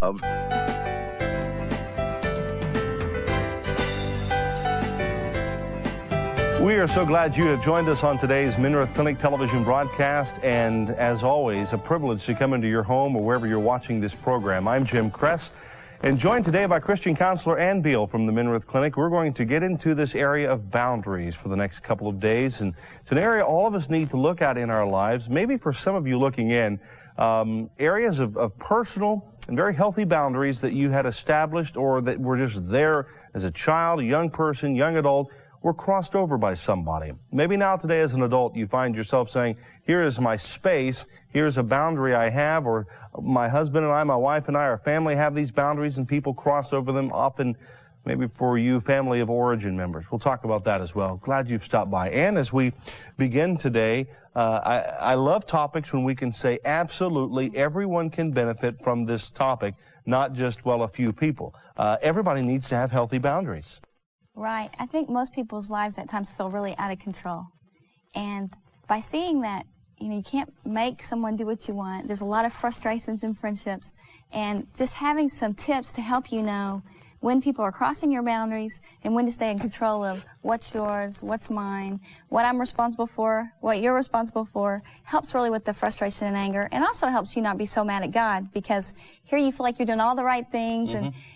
of. We are so glad you have joined us on today's Minirth Clinic television broadcast, and as always, a privilege to come into your home or wherever you're watching this program. I'm Jim Cress, and joined today by Christian counselor Ann Beal from the Minirth Clinic. We're going to get into this area of boundaries for the next couple of days, and it's an area all of us need to look at in our lives. Maybe for some of you looking in, areas of personal and very healthy boundaries that you had established or that were just there as a child, a young person, young adult, were crossed over by somebody. Maybe now today as an adult you find yourself saying, here is my space, here's a boundary I have, or my husband and I, my wife and I, our family have these boundaries and people cross over them, often maybe for you, family of origin members. We'll talk about that as well. Glad you've stopped by. And as we begin today, I love topics when we can say absolutely everyone can benefit from this topic, not just, well, a few people. Everybody needs to have healthy boundaries. Right. I think most people's lives at times feel really out of control. And by seeing that, you can't make someone do what you want. There's a lot of frustrations in friendships. And just having some tips to help you know when people are crossing your boundaries and when to stay in control of what's yours, what's mine, what I'm responsible for, what you're responsible for, helps really with the frustration and anger, and also helps you not be so mad at God, because here you feel like you're doing all the right things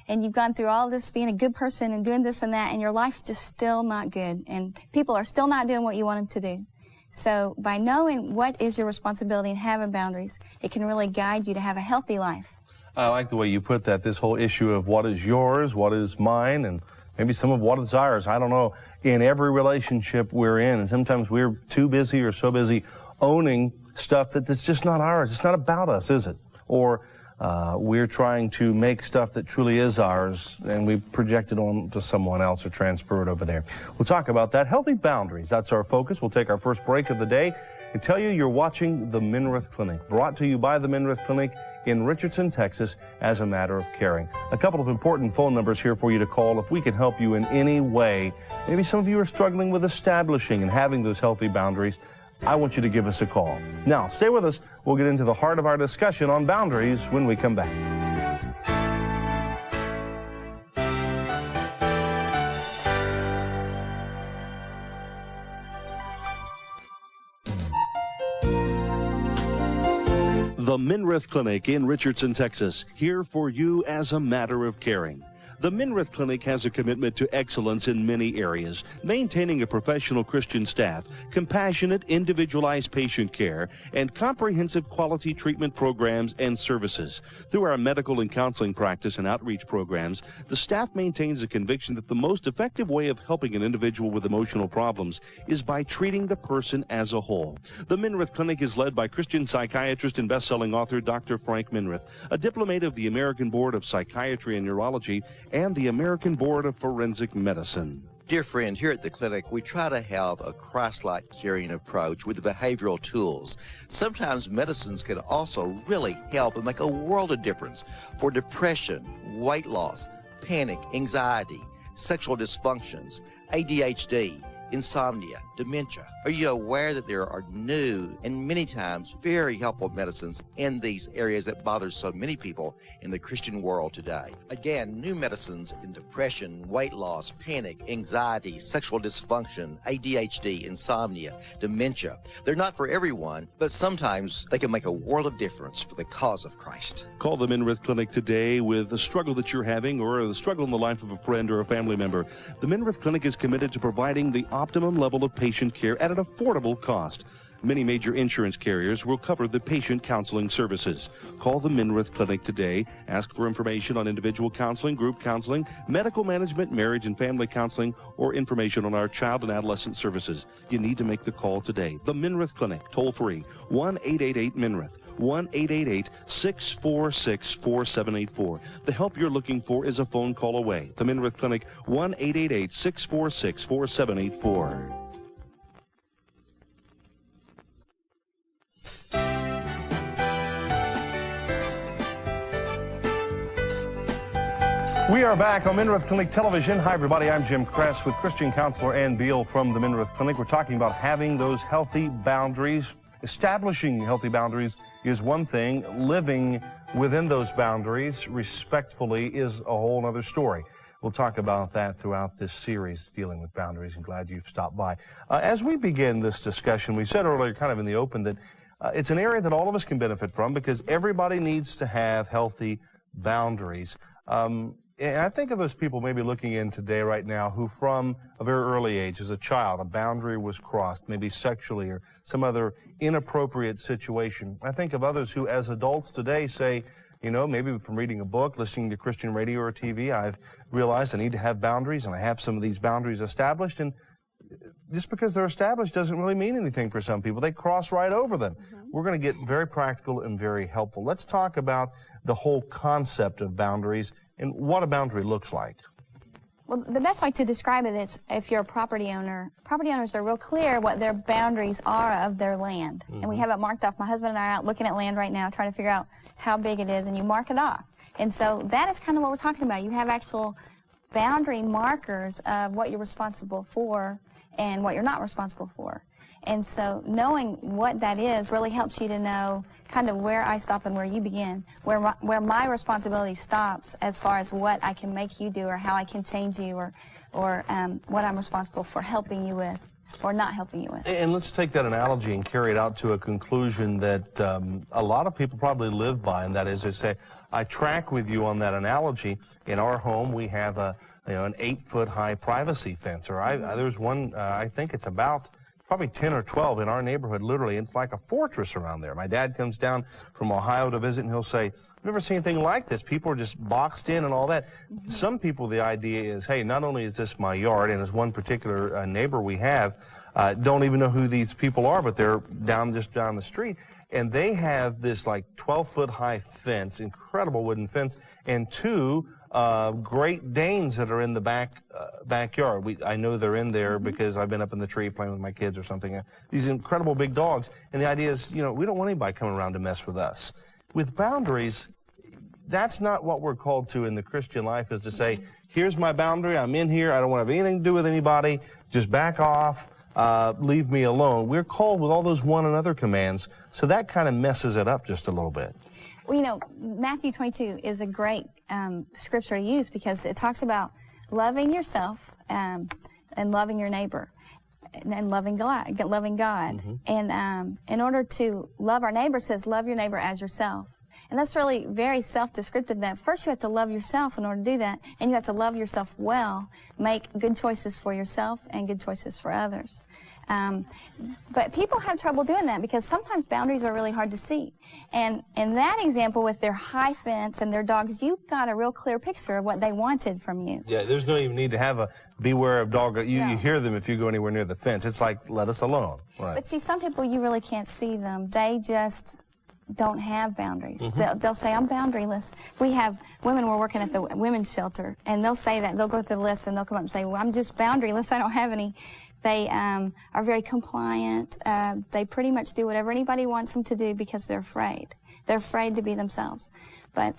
and you've gone through all this being a good person and doing this and that, and your life's just still not good, and people are still not doing what you want them to do. So by knowing what is your responsibility and having boundaries, it can really guide you to have a healthy life. I like the way you put that, this whole issue of what is yours, what is mine, and maybe some of what is ours. I don't know. In every relationship we're in, and sometimes we're too busy or so busy owning stuff that's just not ours. It's not about us, is it? Or we're trying to make stuff that truly is ours, and we project it on to someone else or transfer it over there. We'll talk about that. Healthy boundaries, that's our focus. We'll take our first break of the day and tell you you're watching the Minirth Clinic, brought to you by the Minirth Clinic in Richardson, Texas, as a matter of caring. A couple of important phone numbers here for you to call if we can help you in any way. Maybe some of you are struggling with establishing and having those healthy boundaries. I want you to give us a call. Now, stay with us. We'll get into the heart of our discussion on boundaries when we come back. The Minirth Clinic in Richardson, Texas, here for you as a matter of caring. The Minirth Clinic has a commitment to excellence in many areas, maintaining a professional Christian staff, compassionate, individualized patient care, and comprehensive quality treatment programs and services. Through our medical and counseling practice and outreach programs, the staff maintains a conviction that the most effective way of helping an individual with emotional problems is by treating the person as a whole. The Minirth Clinic is led by Christian psychiatrist and best-selling author Dr. Frank Minirth, a diplomate of the American Board of Psychiatry and Neurology and the American Board of Forensic Medicine. Dear friend, here at the clinic, we try to have a Christ-like caring approach with the behavioral tools. Sometimes medicines can also really help and make a world of difference for depression, weight loss, panic, anxiety, sexual dysfunctions, ADHD, insomnia, dementia. Are you aware that there are new and many times very helpful medicines in these areas that bother so many people in the Christian world today? Again, new medicines in depression, weight loss, panic, anxiety, sexual dysfunction, ADHD, insomnia, dementia. They're not for everyone, but sometimes they can make a world of difference for the cause of Christ. Call the Minirth Clinic today with a struggle that you're having or a struggle in the life of a friend or a family member. The Minirth Clinic is committed to providing the optimum level of patient care at an affordable cost. Many major insurance carriers will cover the patient counseling services. Call the Minirth Clinic today. Ask for information on individual counseling, group counseling, medical management, marriage and family counseling, or information on our child and adolescent services. You need to make the call today. The Minirth Clinic, toll free, 1-888-MINIRTH. 1-888-646-4784. The help you're looking for is a phone call away. The Minirth Clinic, 1-888-646-4784. We are back on Minirth Clinic Television. Hi, everybody. I'm Jim Cress with Christian counselor Ann Beal from the Minirth Clinic. We're talking about having those healthy boundaries. Establishing healthy boundaries is one thing. Living within those boundaries respectfully is a whole other story. We'll talk about that throughout this series dealing with boundaries, and glad you've stopped by. As we begin this discussion, we said earlier kind of in the open that it's an area that all of us can benefit from because everybody needs to have healthy boundaries. And I think of those people maybe looking in today right now who from a very early age, as a child, a boundary was crossed, maybe sexually or some other inappropriate situation. I think of others who as adults today say, you know, maybe from reading a book, listening to Christian radio or TV, I've realized I need to have boundaries, and I have some of these boundaries established. And just because they're established doesn't really mean anything for some people. They cross right over them. We're going to get very practical and very helpful. Let's talk about the whole concept of boundaries and what a boundary looks like. Well, the best way to describe it is if you're a property owner. Property owners are real clear what their boundaries are of their land. And we have it marked off. My husband and I are out looking at land right now, trying to figure out how big it is, and you mark it off. And so that is kind of what we're talking about. You have actual boundary markers of what you're responsible for and what you're not responsible for. And so knowing what that is really helps you to know kind of where I stop and where you begin, where my responsibility stops as far as what I can make you do or how I can change you or what I'm responsible for helping you with or not helping you with. And let's take that analogy and carry it out to a conclusion that a lot of people probably live by, and that is they say, I track with you on that analogy. In our home, we have an 8-foot high privacy fence, or there's one, I think it's about probably 10 or 12 in our neighborhood, literally. It's like a fortress around there. My dad comes down from Ohio to visit, and he'll say, I've never seen anything like this. People are just boxed in and all that. Some people, the idea is, hey, not only is this my yard, and as one particular neighbor we have, don't even know who these people are, but they're just down the street. And they have this like 12-foot high fence, incredible wooden fence, and two Great Danes that are in the backyard. I know they're in there because I've been up in the tree playing with my kids or something. These incredible big dogs. And the idea is, we don't want anybody coming around to mess with us. With boundaries, that's not what we're called to in the Christian life, is to say, here's my boundary. I'm in here. I don't want to have anything to do with anybody. Just back off. Leave me alone. We're called with all those one another commands. So that kind of messes it up just a little bit. Well, Matthew 22 is a great scripture to use because it talks about loving yourself and loving your neighbor and loving God. And in order to love our neighbor, it says love your neighbor as yourself. And that's really very self-descriptive, that first you have to love yourself in order to do that, and you have to love yourself well, make good choices for yourself and good choices for others. But people have trouble doing that because sometimes boundaries are really hard to see. And in that example with their high fence and their dogs, you got a real clear picture of what they wanted from you. Yeah, there's no even need to have a beware of dog. You hear them if you go anywhere near the fence. It's like, let us alone. Right. But see, some people, you really can't see them. They just don't have boundaries. They'll say, I'm boundaryless. We have women, we're working at the women's shelter, and they'll say that. They'll go through the list and they'll come up and say, well, I'm just boundaryless. I don't have any. They are very compliant. They pretty much do whatever anybody wants them to do because they're afraid. They're afraid to be themselves. But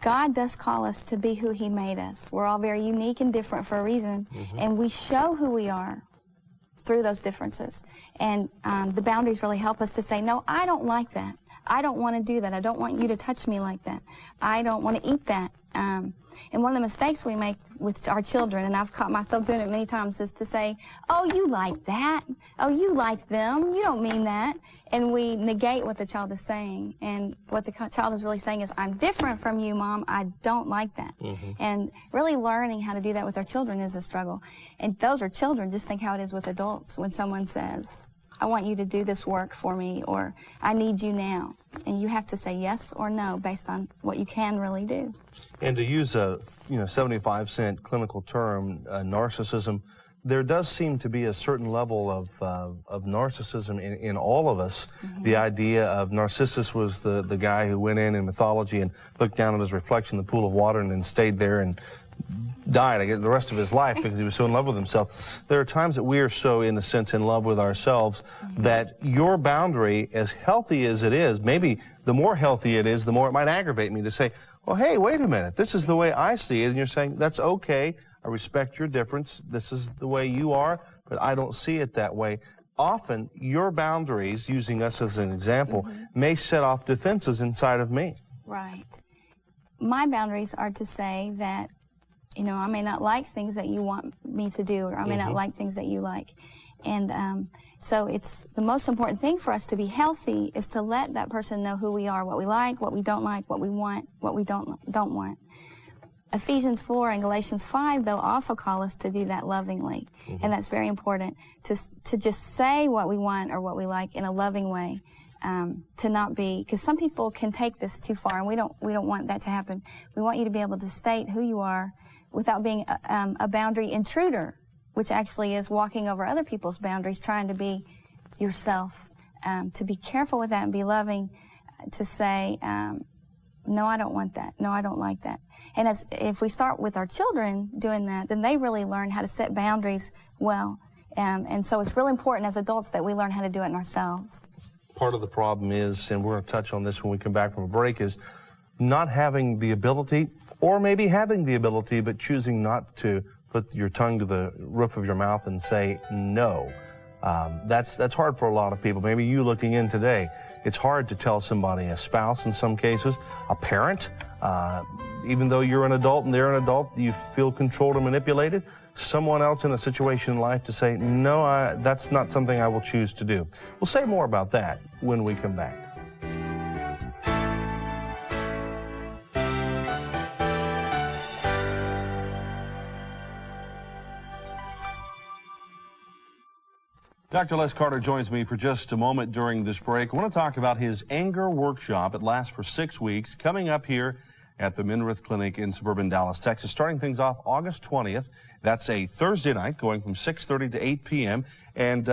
God does call us to be who He made us. We're all very unique and different for a reason, and we show who we are through those differences. And the boundaries really help us to say, no, I don't like that. I don't want to do that. I don't want you to touch me like that. I don't want to eat that. And one of the mistakes we make with our children, and I've caught myself doing it many times, is to say, oh, you like that. Oh, you like them. You don't mean that. And we negate what the child is saying. And what the child is really saying is, I'm different from you, Mom. I don't like that. And really learning how to do that with our children is a struggle. And those are children. Just think how it is with adults when someone says, I want you to do this work for me, or I need you now. And you have to say yes or no based on what you can really do. And to use a 75-cent clinical term, narcissism, there does seem to be a certain level of narcissism in all of us. The idea of Narcissus was the guy who went in mythology and looked down at his reflection in the pool of water and then stayed there and died, I guess, the rest of his life because he was so in love with himself. There are times that we are so, in a sense, in love with ourselves that your boundary, as healthy as it is, maybe the more healthy it is, the more it might aggravate me to say, well, hey, wait a minute, this is the way I see it. And you're saying, that's okay. I respect your difference. This is the way you are, but I don't see it that way. Often, your boundaries, using us as an example, may set off defenses inside of me. Right. My boundaries are to say that, you know, I may not like things that you want me to do, or I may not like things that you like. And so it's the most important thing for us to be healthy is to let that person know who we are, what we like, what we don't like, what we want, what we don't want. Ephesians 4 and Galatians 5, though, also call us to do that lovingly. And that's very important, to just say what we want or what we like in a loving way, to not be, because some people can take this too far, and we don't want that to happen. We want you to be able to state who you are without being a boundary intruder, which actually is walking over other people's boundaries, trying to be yourself. To be careful with that and be loving, to say, no, I don't want that. No, I don't like that. And if we start with our children doing that, then they really learn how to set boundaries well. And so it's really important as adults that we learn how to do it in ourselves. Part of the problem is, and we're going to touch on this when we come back from a break, is not having the ability, or maybe having the ability, but choosing not to put your tongue to the roof of your mouth and say no. That's hard for a lot of people. Maybe you looking in today, it's hard to tell somebody, a spouse in some cases, a parent, even though you're an adult and they're an adult, you feel controlled or manipulated. Someone else in a situation in life to say, no, that's not something I will choose to do. We'll say more about that when we come back. Dr. Les Carter joins me for just a moment during this break. I want to talk about his anger workshop. It lasts for 6 weeks, coming up here at the Minirth Clinic in suburban Dallas, Texas, starting things off August 20th. That's a Thursday night, going from 6:30 to 8 p.m. And,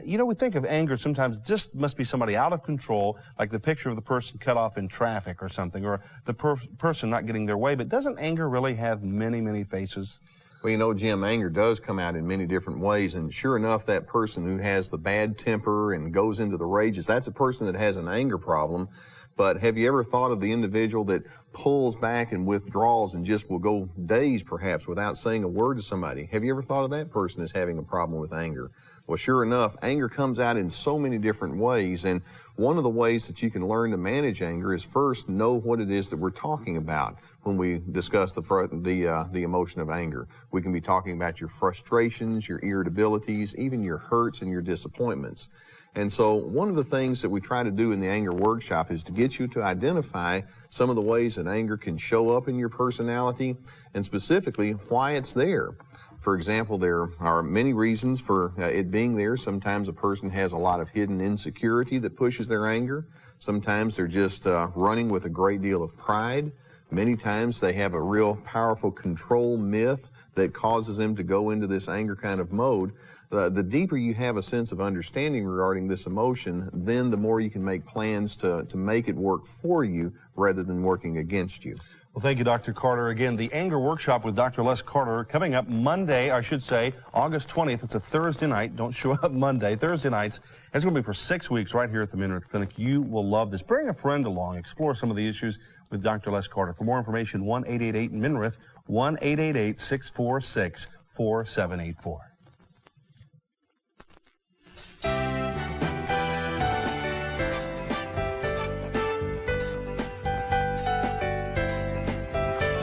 you know, we think of anger sometimes, it just must be somebody out of control, like the picture of the person cut off in traffic or something, or the person not getting their way. But doesn't anger really have many, many faces? Well, you know, Jim, anger does come out in many different ways, and sure enough, that person who has the bad temper and goes into the rages, that's a person that has an anger problem. But have you ever thought of the individual that pulls back and withdraws and just will go days, perhaps, without saying a word to somebody? Have you ever thought of that person as having a problem with anger? Well, sure enough, anger comes out in so many different ways, and one of the ways that you can learn to manage anger is first know what it is that we're talking about when we discuss the emotion of anger. We can be talking about your frustrations, your irritabilities, even your hurts and your disappointments. And so one of the things that we try to do in the anger workshop is to get you to identify some of the ways that anger can show up in your personality, and specifically why it's there. For example, there are many reasons for it being there. Sometimes a person has a lot of hidden insecurity that pushes their anger. Sometimes they're just running with a great deal of pride. Many times they have a real powerful control myth that causes them to go into this anger kind of mode. The deeper you have a sense of understanding regarding this emotion, then the more you can make plans to make it work for you rather than working against you. Well, thank you, Dr. Carter. Again, the Anger Workshop with Dr. Les Carter coming up Monday, I should say, August 20th. It's a Thursday night. Don't show up Monday. Thursday nights. It's going to be for 6 weeks right here at the Minirth Clinic. You will love this. Bring a friend along. Explore some of the issues with Dr. Les Carter. For more information, 1-888-MINIRTH, 1-888-646-4784.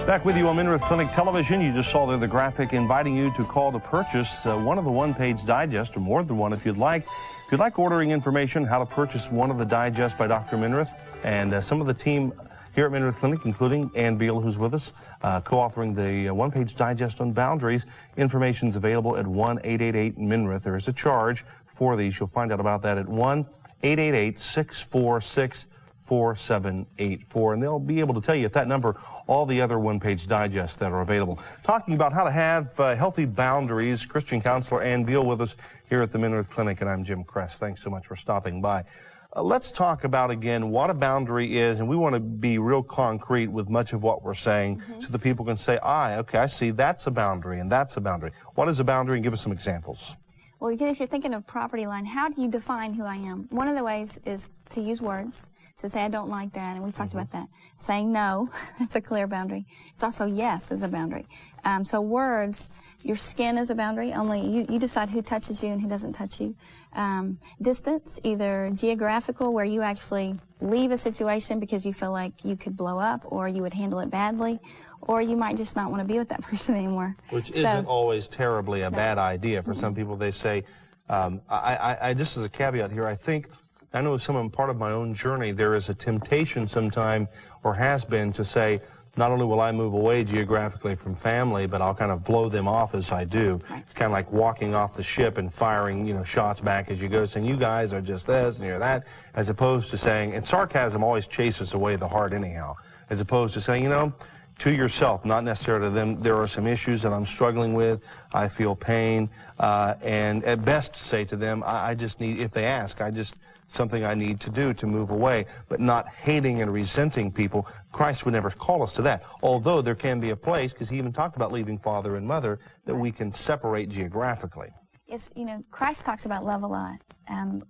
Back with you on Minirth Clinic Television. You just saw there the graphic inviting you to call to purchase one of the one-page digests, or more than one if you'd like. If you'd like ordering information, how to purchase one of the digests by Dr. Minirth, and some of the team here at Minirth Clinic, including Beal, who's with us, co-authoring the one-page digest on boundaries. Information's available at 1-888-MINIRTH. There is a charge for these. You'll find out about that at 1-888-646-4784, and they'll be able to tell you at that number all the other one-page digests that are available. Talking about how to have healthy boundaries, Christian counselor Ann Beal with us here at the Minirth Clinic, and I'm Jim Cress. Thanks so much for stopping by. Let's talk about, again, what a boundary is, and we want to be real concrete with much of what we're saying so that people can say, okay, I see that's a boundary and that's a boundary. What is a boundary? And give us some examples. Well, again, if you're thinking of property line, how do you define who I am? One of the ways is to use words. to say, I don't like that, and we've talked about that. Saying no, that's a clear boundary. It's also yes is a boundary. So words, your skin is a boundary. Only you decide who touches you and who doesn't touch you. Distance, either geographical, where you actually leave a situation because you feel like you could blow up or you would handle it badly, or you might just not want to be with that person anymore. Which isn't always terribly a bad idea. For some people, they say, I just as a caveat here, I know part of my own journey, there is a temptation sometime, or has been, to say, not only will I move away geographically from family, but I'll kind of blow them off as I do. Right. It's kind of like walking off the ship and firing, shots back as you go, saying, you guys are just this and you're that, as opposed to saying, and sarcasm always chases away the heart anyhow, as opposed to saying, to yourself, not necessarily to them, there are some issues that I'm struggling with, I feel pain, and at best say to them, I just need, if they ask, something I need to do to move away, but not hating and resenting people. Christ would never call us to that, although there can be a place, because he even talked about leaving father and mother, that we can separate geographically. Yes, Christ talks about love a lot.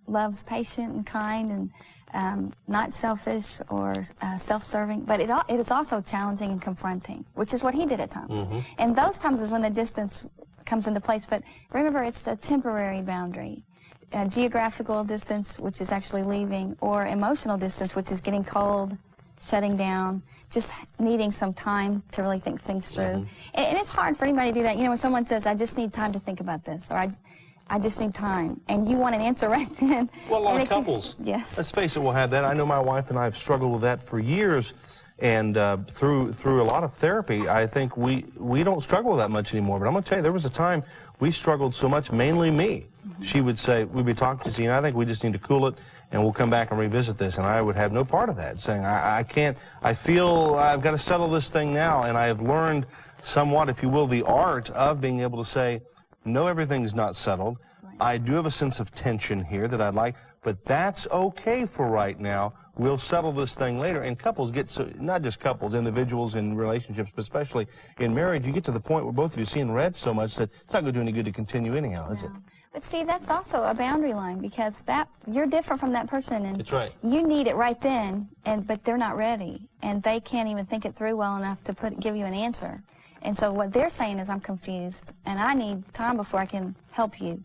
Love's patient and kind and not selfish or self-serving, but it is also challenging and confronting, which is what he did at times. And those times is when the distance comes into place, but remember, it's a temporary boundary. Geographical distance, which is actually leaving, or emotional distance, which is getting cold, shutting down, just needing some time to really think things through. And it's hard for anybody to do that. When someone says, I just need time to think about this, or I just need time, and you want an answer right then. Well, a lot of couples, yes. Let's face it, will have that. I know my wife and I have struggled with that for years, and through a lot of therapy, I think we don't struggle with that much anymore. But I'm going to tell you, there was a time we struggled so much, mainly me. She would say, we'd be talking to you, I think we just need to cool it, and we'll come back and revisit this. And I would have no part of that, saying, I can't, I feel I've got to settle this thing now. And I have learned somewhat, if you will, the art of being able to say, no, everything's not settled. I do have a sense of tension here that I'd like, but that's okay for right now. We'll settle this thing later. And couples get so, not just couples, individuals in relationships, but especially in marriage, you get to the point where both of you see in red so much that it's not going to do any good to continue anyhow, is it? But see, that's also a boundary line, because you're different from that person, and that's right. You need it right then, but they're not ready, and they can't even think it through well enough to give you an answer. And so what they're saying is, I'm confused, and I need time before I can help you.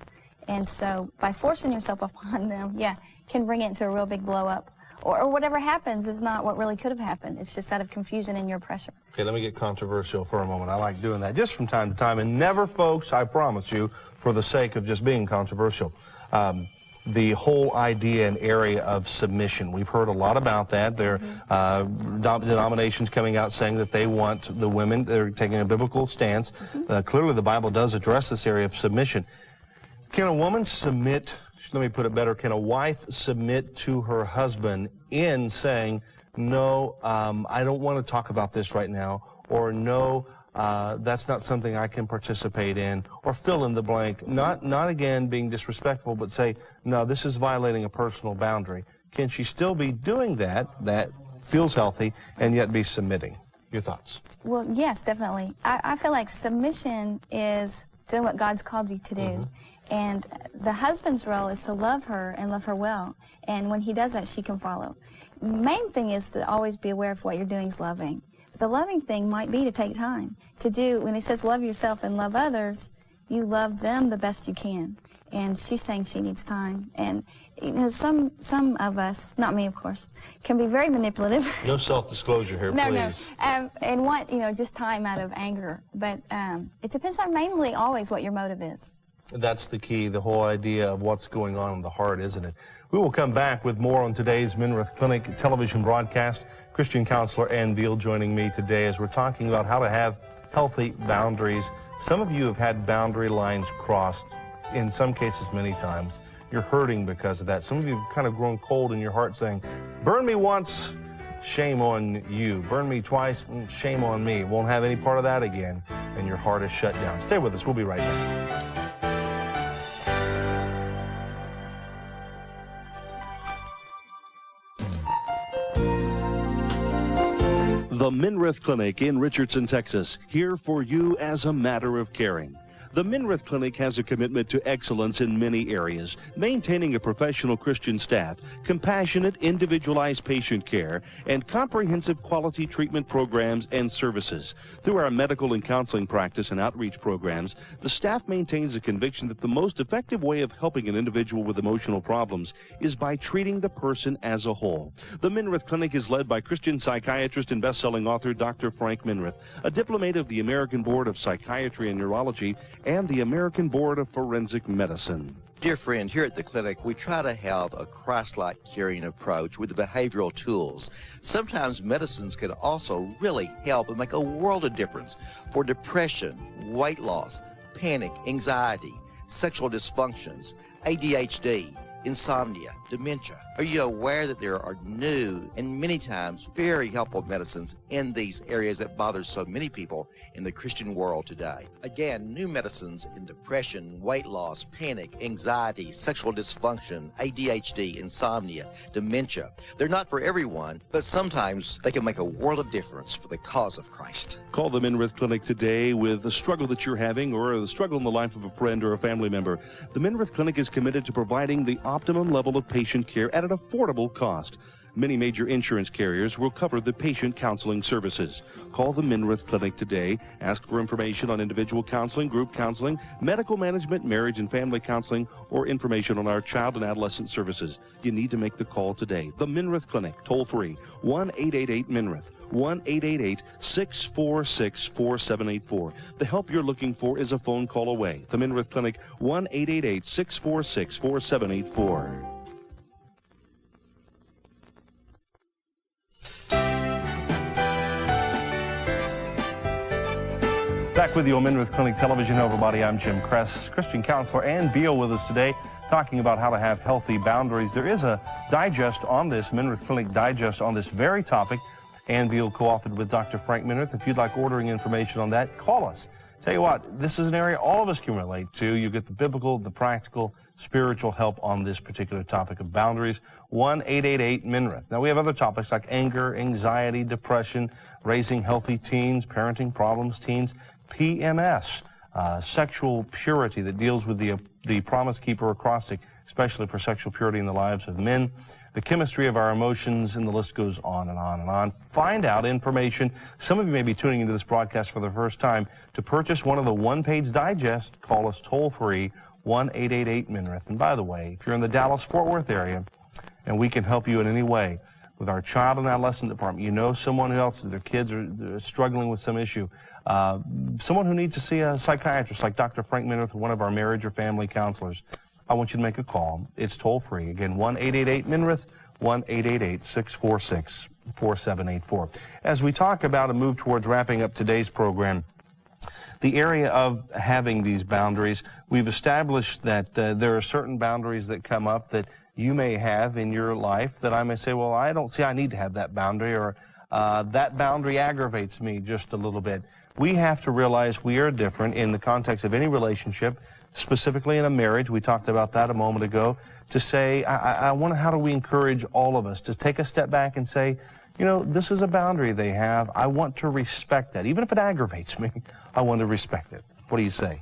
And so by forcing yourself upon them, can bring it into a real big blow up. Or whatever happens is not what really could have happened. It's just out of confusion and your pressure. Okay, let me get controversial for a moment. I like doing that just from time to time. And never, folks, I promise you, for the sake of just being controversial. The whole idea and area of submission. We've heard a lot about that. There are denominations coming out saying that they want the women, they're taking a biblical stance. Clearly the Bible does address this area of submission. Can a woman submit, let me put it better, can a wife submit to her husband in saying, no, I don't want to talk about this right now, or no, that's not something I can participate in, or fill in the blank, not again being disrespectful, but say, no, this is violating a personal boundary. Can she still be doing that feels healthy, and yet be submitting? Your thoughts? Well, yes, definitely. I feel like submission is doing what God's called you to do. And the husband's role is to love her and love her well. And when he does that, she can follow. Main thing is to always be aware of what you're doing is loving. But the loving thing might be to take time to do. When he says love yourself and love others, you love them the best you can. And she's saying she needs time. And some of us, not me of course, can be very manipulative. No self-disclosure here, please. No. And want just time out of anger. But it depends on mainly always what your motive is. That's the key, the whole idea of what's going on in the heart, isn't it? We will come back with more on today's Minirth Clinic television broadcast. Christian counselor Ann Beal joining me today as we're talking about how to have healthy boundaries. Some of you have had boundary lines crossed, in some cases many times. You're hurting because of that. Some of you have kind of grown cold in your heart saying, burn me once, shame on you. Burn me twice, shame on me. Won't have any part of that again. And your heart is shut down. Stay with us. We'll be right back. The Minirth Clinic in Richardson, Texas, here for you as a matter of caring. The Minirth Clinic has a commitment to excellence in many areas, maintaining a professional Christian staff, compassionate, individualized patient care, and comprehensive quality treatment programs and services. Through our medical and counseling practice and outreach programs, the staff maintains a conviction that the most effective way of helping an individual with emotional problems is by treating the person as a whole. The Minirth Clinic is led by Christian psychiatrist and best-selling author Dr. Frank Minirth, a diplomate of the American Board of Psychiatry and Neurology and the American Board of Forensic Medicine. Dear friend, here at the clinic, we try to have a Christ-like caring approach with the behavioral tools. Sometimes medicines can also really help and make a world of difference for depression, weight loss, panic, anxiety, sexual dysfunctions, ADHD, insomnia, dementia. Are you aware that there are new and many times very helpful medicines in these areas that bother so many people in the Christian world today? Again, new medicines in depression, weight loss, panic, anxiety, sexual dysfunction, ADHD, insomnia, dementia. They're not for everyone, but sometimes they can make a world of difference for the cause of Christ. Call the Minirth Clinic today with the struggle that you're having or the struggle in the life of a friend or a family member. The Minirth Clinic is committed to providing the optimum level of patient care at an affordable cost. Many major insurance carriers will cover the patient counseling services. Call the Minirth Clinic today. Ask for information on individual counseling, group counseling, medical management, marriage and family counseling, or information on our child and adolescent services. You need to make the call today. The Minirth Clinic, toll free, 1-888-MINIRTH, 1-888-646-4784. The help you're looking for is a phone call away. The Minirth Clinic, 1-888-646-4784. Back with you on Minirth Clinic Television. Hello, everybody. I'm Jim Cress, Christian counselor, and Beal with us today, talking about how to have healthy boundaries. There is a digest on this, Minirth Clinic digest on this very topic. Ann Beal co-authored with Dr. Frank Minirth. If you'd like ordering information on that, call us. Tell you what, this is an area all of us can relate to. You get the biblical, the practical, spiritual help on this particular topic of boundaries. 1-888-MINIRTH. Now, we have other topics like anger, anxiety, depression, raising healthy teens, parenting problems, teens, PMS, sexual purity that deals with the Promise Keeper acrostic, especially for sexual purity in the lives of men, the chemistry of our emotions, and the list goes on and on and on. Find out information. Some of you may be tuning into this broadcast for the first time. To purchase one of the one-page digests, call us toll-free, 1-888-MINIRTH. And by the way, if you're in the Dallas-Fort Worth area and we can help you in any way with our child and adolescent department, you know someone else, their kids are struggling with some issue, someone who needs to see a psychiatrist like Dr. Frank Minirth or one of our marriage or family counselors, I want you to make a call. It's toll-free. Again, 1-888-MINIRTH, 1-888-646-4784. As we talk about and move towards wrapping up today's program, the area of having these boundaries, we've established that there are certain boundaries that come up that you may have in your life that I may say, well, I don't see I need to have that boundary, or that boundary aggravates me just a little bit. We have to realize we are different in the context of any relationship, specifically in a marriage. We talked about that a moment ago. To say, I wonder, how do we encourage all of us to take a step back and say, you know, this is a boundary they have. I want to respect that. Even if it aggravates me, I want to respect it. What do you say?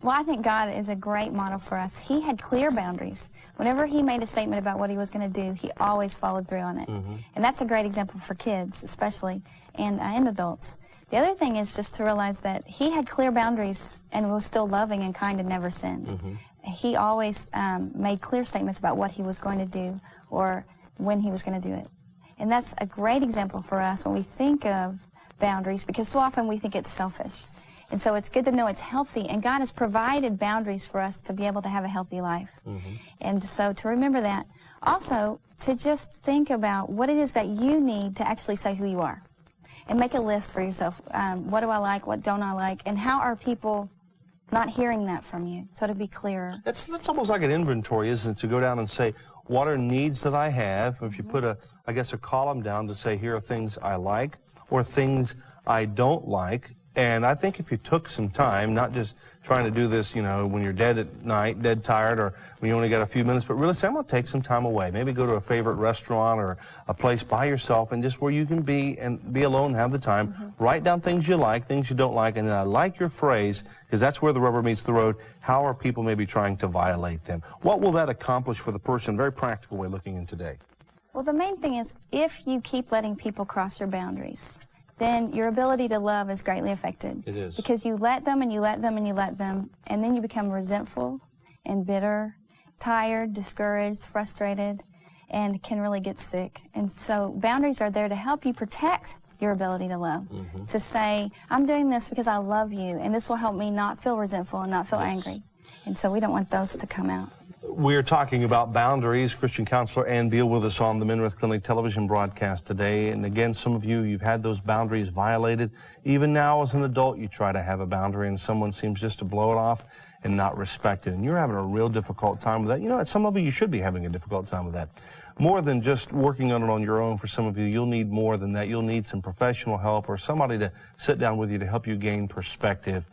Well, I think God is a great model for us. He had clear boundaries. Whenever he made a statement about what he was going to do, he always followed through on it. Mm-hmm. And that's a great example for kids, especially, and adults. The other thing is just to realize that he had clear boundaries and was still loving and kind and never sinned. Mm-hmm. He always made clear statements about what he was going to do or when he was going to do it. And that's a great example for us when we think of boundaries, because so often we think it's selfish. And so it's good to know it's healthy, and God has provided boundaries for us to be able to have a healthy life. Mm-hmm. And so to remember that. Also, to just think about what it is that you need to actually say who you are. And make a list for yourself. What do I like? What don't I like? And how are people not hearing that from you? So to be clearer. That's almost like an inventory, isn't it? To go down and say, what are needs that I have? If you put a column down to say, here are things I like or things I don't like. And I think if you took some time, not just trying to do this, you know, when you're dead at night, dead tired, or when you only got a few minutes, but really say, I'm going to take some time away. Maybe go to a favorite restaurant or a place by yourself, and just where you can be and be alone, have the time. Write down things you like, things you don't like. And then I like your phrase, because that's where the rubber meets the road. How are people maybe trying to violate them? What will that accomplish for the person? Very practical way looking in today. Well, the main thing is, if you keep letting people cross your boundaries, then your ability to love is greatly affected. It is. Because you let them and you let them and you let them, and then you become resentful and bitter, tired, discouraged, frustrated, and can really get sick. And so boundaries are there to help you protect your ability to love. To say, I'm doing this because I love you, and this will help me not feel resentful and not feel angry. And so we don't want those to come out. We're talking about boundaries. Christian counselor Ann Beal with us on the Minirth Clinic television broadcast today. And again, some of you, you've had those boundaries violated. Even now as an adult, you try to have a boundary and someone seems just to blow it off and not respect it. And you're having a real difficult time with that. You know, at some level, you should be having a difficult time with that. More than just working on it on your own for some of you, you'll need more than that. You'll need some professional help or somebody to sit down with you to help you gain perspective.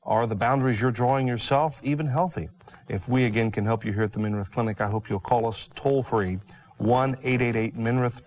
Are the boundaries you're drawing yourself even healthy? If we, again, can help you here at the Minirth Clinic, I hope you'll call us toll-free, 1-888-MINIRTH.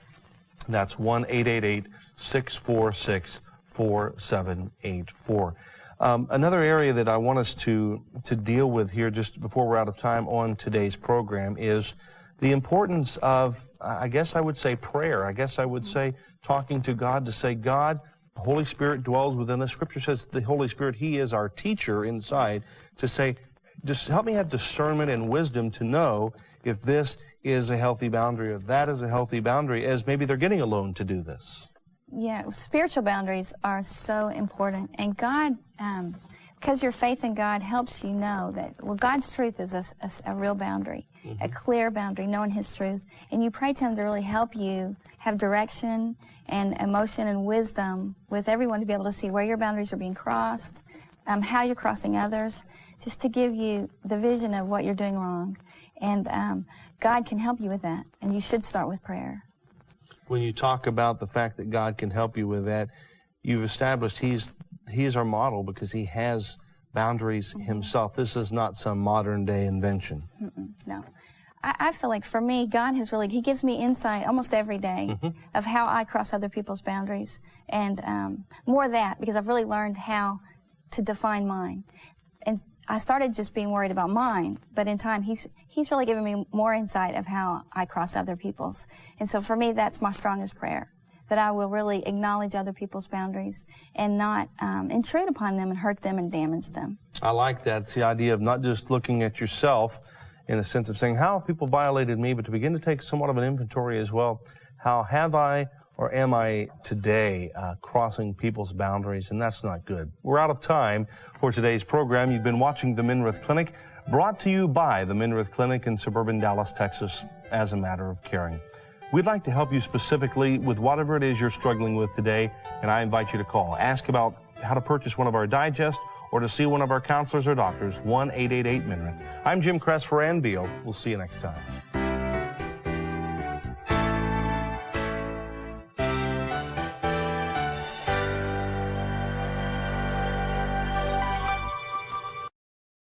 That's 1-888-646-4784. Another area that I want us to deal with here just before we're out of time on today's program is the importance of, I guess I would say, prayer. I guess I would say talking to God to say, God, the Holy Spirit dwells within us. Scripture says the Holy Spirit, He is our teacher inside, to say, just help me have discernment and wisdom to know if this is a healthy boundary or that is a healthy boundary, as maybe they're getting alone to do this. Yeah, spiritual boundaries are so important. And God, because your faith in God helps you know that, well, God's truth is a real boundary, a clear boundary, knowing His truth. And you pray to Him to really help you have direction and emotion and wisdom with everyone to be able to see where your boundaries are being crossed, how you're crossing others, just to give you the vision of what you're doing wrong. And God can help you with that, and you should start with prayer. When you talk about the fact that God can help you with that, you've established He's our model because He has boundaries Himself. This is not some modern day invention. No. I feel like for me, God has really, He gives me insight almost every day of how I cross other people's boundaries. And more of that, because I've really learned how to define mine. And I started just being worried about mine, but in time, He's really given me more insight of how I cross other people's. And so for me, that's my strongest prayer, that I will really acknowledge other people's boundaries and not intrude upon them and hurt them and damage them. I like that. It's the idea of not just looking at yourself in a sense of saying, how have people violated me, but to begin to take somewhat of an inventory as well. How have I or am I today crossing people's boundaries? And that's not good. We're out of time for today's program. You've been watching the Minirth Clinic, brought to you by the Minirth Clinic in suburban Dallas, Texas, as a matter of caring. We'd like to help you specifically with whatever it is you're struggling with today, and I invite you to call. Ask about how to purchase one of our digests or to see one of our counselors or doctors, 1-888-MINIRTH. I'm Jim Cress for Ann Beal. We'll see you next time.